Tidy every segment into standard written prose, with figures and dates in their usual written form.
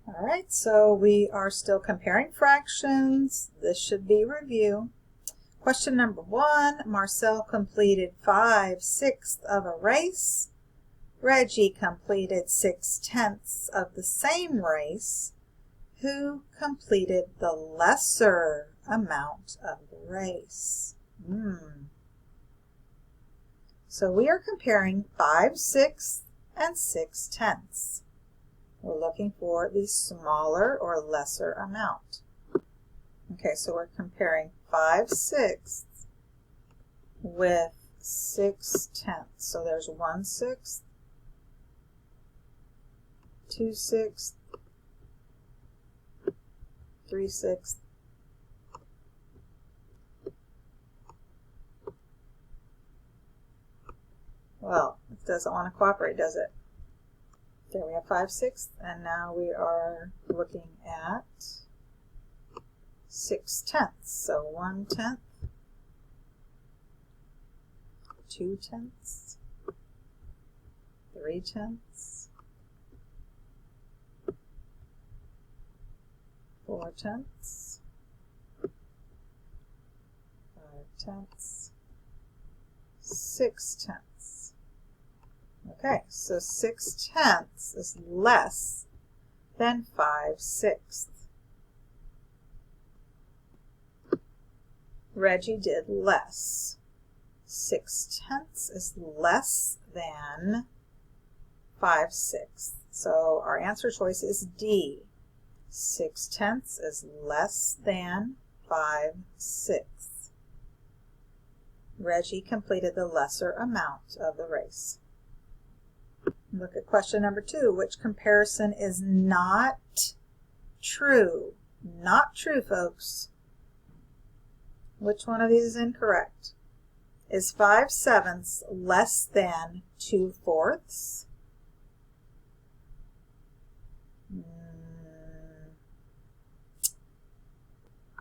All right, so we are still comparing fractions. This should be review. Question number 1, Marcel completed 5/6 of a race. Reggie completed 6/10 of the same race. Who completed the lesser amount of the race? So we are comparing 5/6 and 6/10. We're looking for the smaller or lesser amount. Okay, so we're comparing 5/6 with 6/10. So there's 1/6, 2/6, 3/6. Well, it doesn't want to cooperate, does it? There we have 5/6, and now we are looking at 6/10. So 1/10, 2/10, 3/10, 4/10, 5/10, 6/10. Okay, so 6/10 is less than 5/6. Reggie did less. 6/10 is less than 5/6. So our answer choice is D. 6/10 is less than 5/6. Reggie completed the lesser amount of the race. Look at question number 2. Which comparison is not true? Not true, folks. Which one of these is incorrect? Is 5/7 less than 2/4?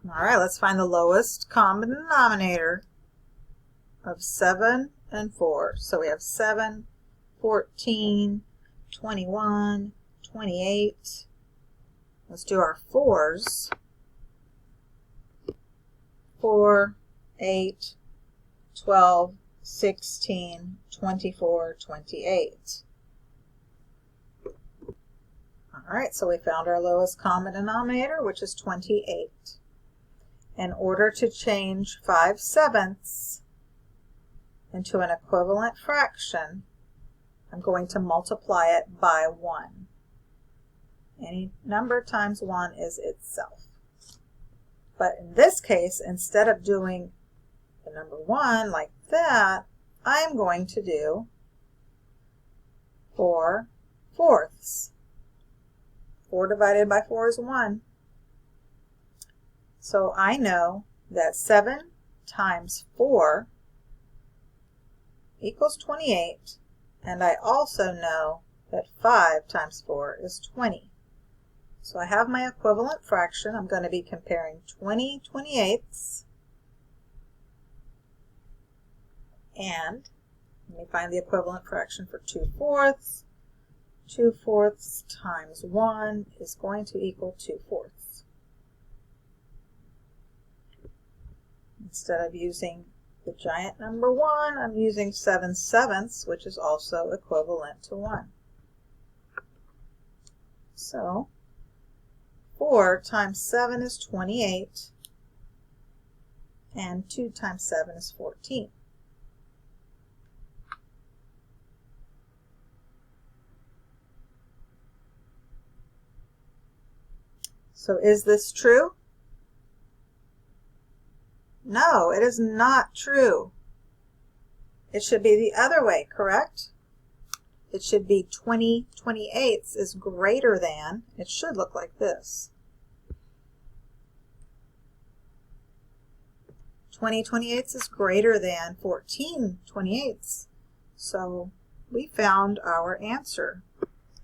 All right, let's find the lowest common denominator of 7 and 4. So we have 7, 14, 21, 28. Let's do our 4s. 4, 8, 12, 16, 24, 28. All right, so we found our lowest common denominator, which is 28. In order to change 5/7 into an equivalent fraction, I'm going to multiply it by 1. Any number times 1 is itself. But in this case, instead of doing the number 1 like that, I'm going to do 4/4. 4 divided by 4 is 1. So I know that 7 times 4 equals 28, and I also know that 5 times 4 is 20. So I have my equivalent fraction. I'm going to be comparing 20 28ths, and let me find the equivalent fraction for 2/4. 2/4 times 1 is going to equal 2/4. Instead of using the giant number 1, I'm using 7/7, which is also equivalent to 1. So 4 times 7 is 28, and 2 times 7 is 14. So is this true? No, it is not true. It should be the other way, correct? It should be 20 28ths is greater than, it should look like this. 20 28ths is greater than 14 28ths. So we found our answer.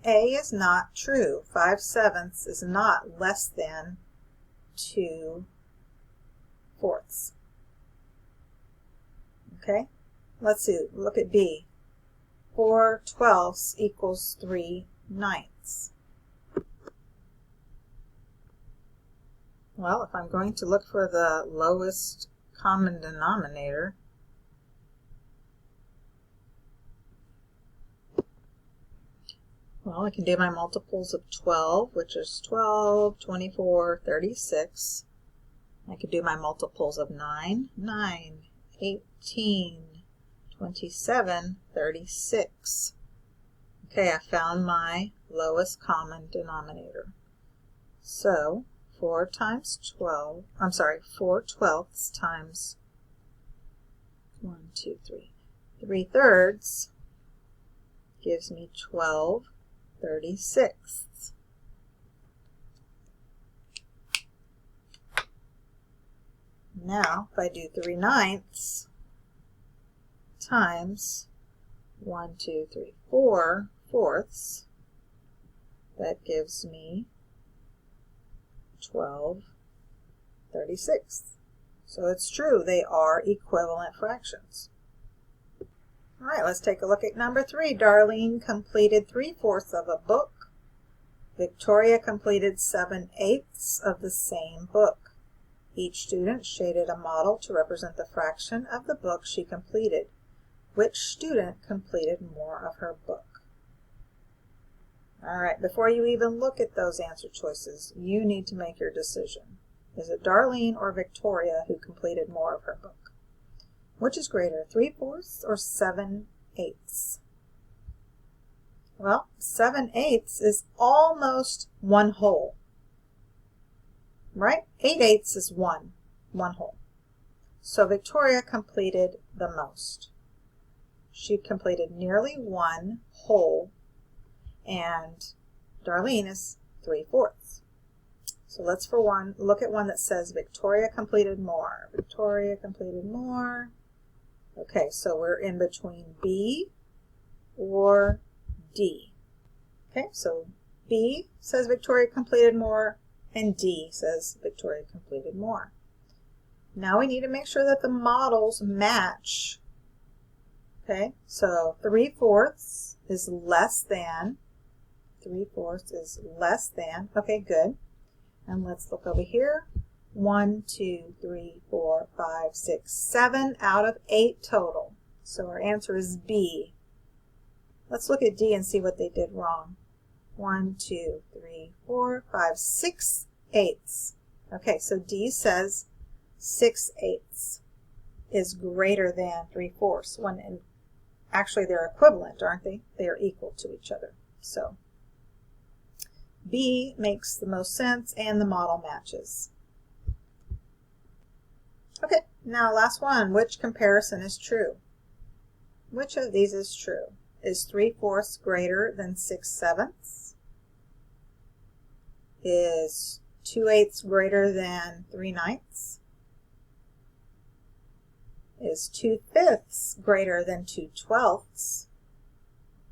A is not true. 5/7 is not less than 2/4. Okay, let's see, look at B. 4/12 equals 3/9. Well, if I'm going to look for the lowest common denominator, well, I can do my multiples of 12, which is 12, 24, 36. I could do my multiples of 9, 18, 27, 36. Okay, I found my lowest common denominator. So 4 twelfths times 3/3 gives me 12/36. Now, if I do 3/9 times 4 fourths, that gives me 12/36. So it's true, they are equivalent fractions. All right, let's take a look at number 3. Darlene completed 3/4 of a book. Victoria completed 7/8 of the same book. Each student shaded a model to represent the fraction of the book she completed. Which student completed more of her book? All right, before you even look at those answer choices, you need to make your decision. Is it Darlene or Victoria who completed more of her book? Which is greater, 3/4 or 7/8? Well, 7/8 is almost 1 whole, right? 8/8 is 1 whole. So Victoria completed the most. She completed nearly 1 whole, and Darlene is 3/4. So let's look at one that says Victoria completed more. Victoria completed more. Okay, so we're in between B or D. Okay, so B says Victoria completed more, and D says Victoria completed more. Now we need to make sure that the models match. Okay, so 3/4 is less than. 3/4 is less than. Okay, good. And let's look over here. 1, 2, 3, 4, 5, 6, 7 out of 8 total. So our answer is B. Let's look at D and see what they did wrong. 1, 2, 3, 4, 5, 6/8. Okay, so D says 6/8 is greater than 3/4. Actually, they're equivalent, aren't they? They are equal to each other. So B makes the most sense, and the model matches. Okay, now last one. Which comparison is true? Which of these is true? Is 3/4 greater than 6/7? Is 2/8 greater than 3/9? Is 2/5 greater than 2/12?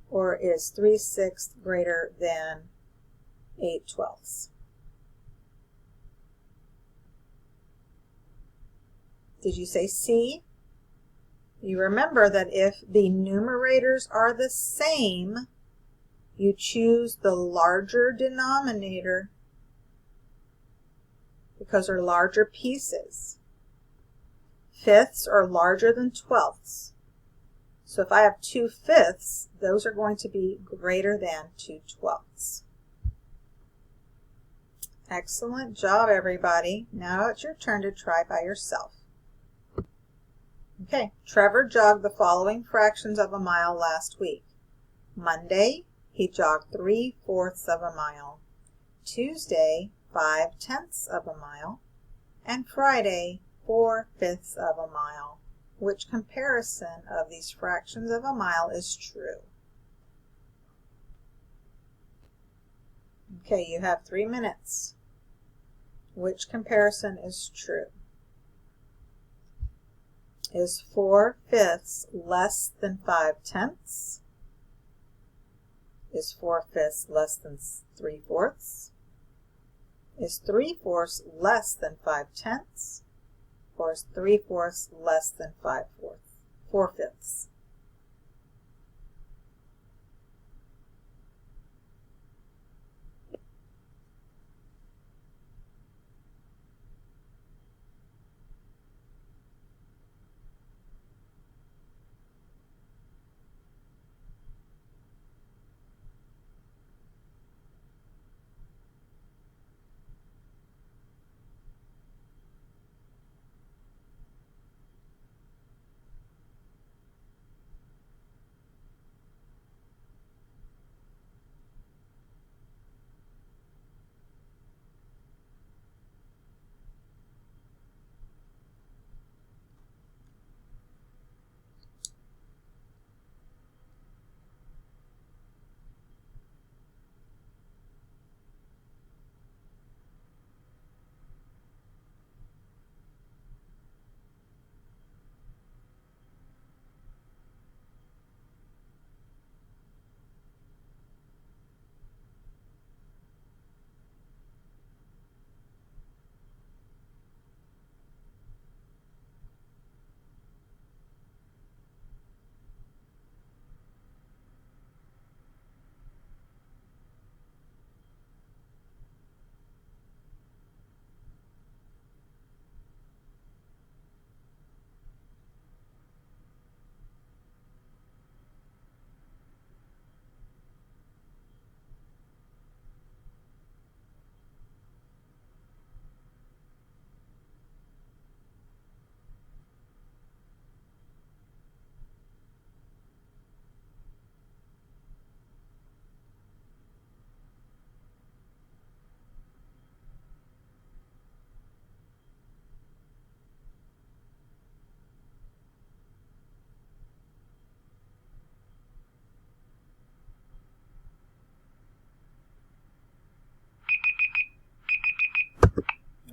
Or is 3/6 greater than 8/12? Did you say C? You remember that if the numerators are the same, you choose the larger denominator because they're larger pieces. Fifths are larger than twelfths. So if I have 2/5, those are going to be greater than 2/12. Excellent job, everybody. Now it's your turn to try by yourself. Okay, Trevor jogged the following fractions of a mile last week. Monday, he jogged 3/4 of a mile. Tuesday, 5/10 of a mile. And Friday, 4/5 of a mile. Which comparison of these fractions of a mile is true? Okay, you have 3 minutes. Which comparison is true? Is 4/5 less than 5/10? Is 4/5 less than 3/4? Is 3/4 less than 5/10? Or is 3/4 less than 4/5?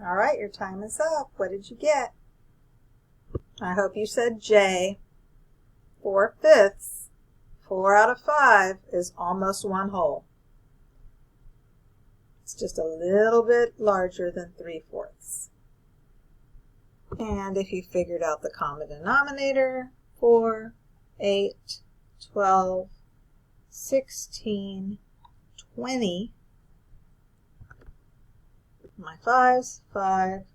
All right, your time is up. What did you get? I hope you said J. 4/5. 4 out of 5 is almost 1 whole. It's just a little bit larger than 3/4. And if you figured out the common denominator, 4, 8, 12, 16, 20, my 5s, 5,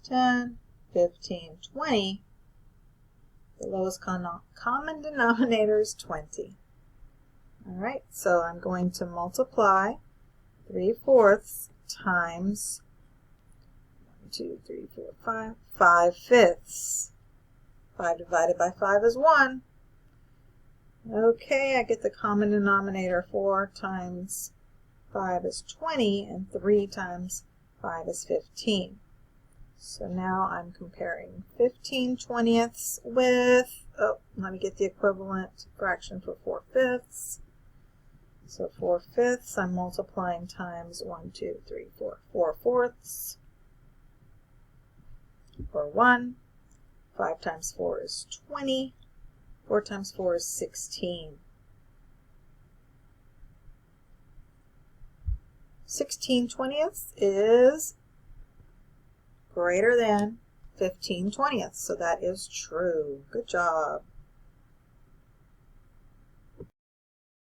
10, 15, 20, the lowest common denominator is 20. All right, so I'm going to multiply 3/4 times 1, 2, 3, 4, 5, 5/5. 5 divided by 5 is 1. Okay, I get the common denominator. 4 times 5 is 20, and 3 times 5 is 15. So now I'm comparing 15/20 with, let me get the equivalent fraction for 4/5. So 4/5, I'm multiplying times 1, 2, 3, 4, 4/4, or 1. 5 times 4 is 20. 4 times 4 is 16. 16/20 is greater than 15/20, so that is true. Good job.